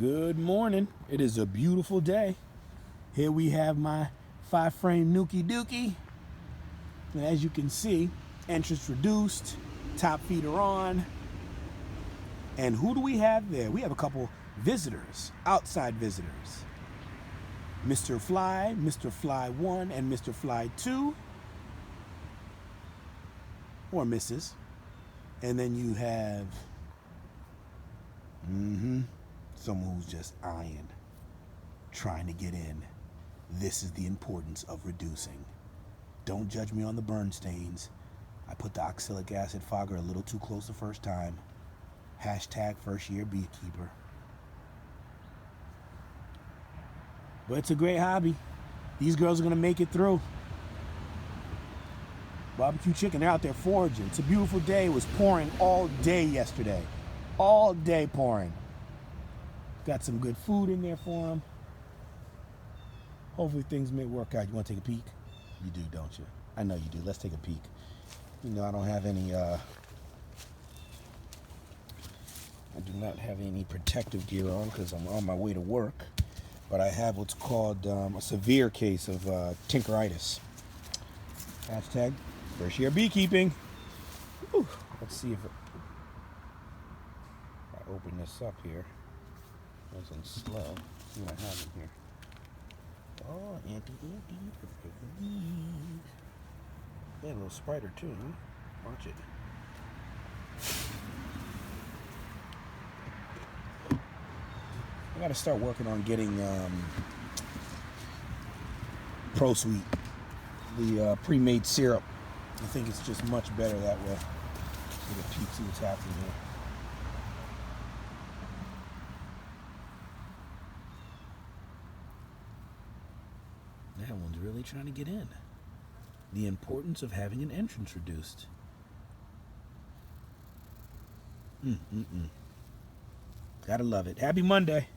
Good morning. It is a beautiful day. Here we have my 5-frame Nuki Dookie. And as you can see, entrance reduced, top feeder on. And who do we have there? We have a couple visitors, outside visitors. Mr. Fly 1, and Mr. Fly 2. Or Mrs. And then you have someone who's just eyeing, trying to get in. This is the importance of reducing. Don't judge me on the burn stains. I put the oxalic acid fogger a little too close the first time. Hashtag first year beekeeper. But it's a great hobby. These girls are gonna make it through. Barbecue chicken, they're out there foraging. It's a beautiful day. It was pouring all day yesterday. All day pouring. Got some good food in there for them. Hopefully things may work out. You want to take a peek? You do, don't you? I know you do. Let's take a peek. You know, I don't have any, I do not have any protective gear on because I'm on my way to work. But I have what's called a severe case of tinkeritis. Hashtag first year beekeeping. Whew. Let's see if I open this up here. Nice and slow. See what I have in here. Oh, anti-anti. Yeah, a little spider too, huh? Watch it. I gotta start working on getting Pro Sweet, the pre-made syrup. I think it's just much better that way. Get a peek, see what's happening here. That one's really trying to get in. The importance of having an entrance reduced. Gotta love it. Happy Monday.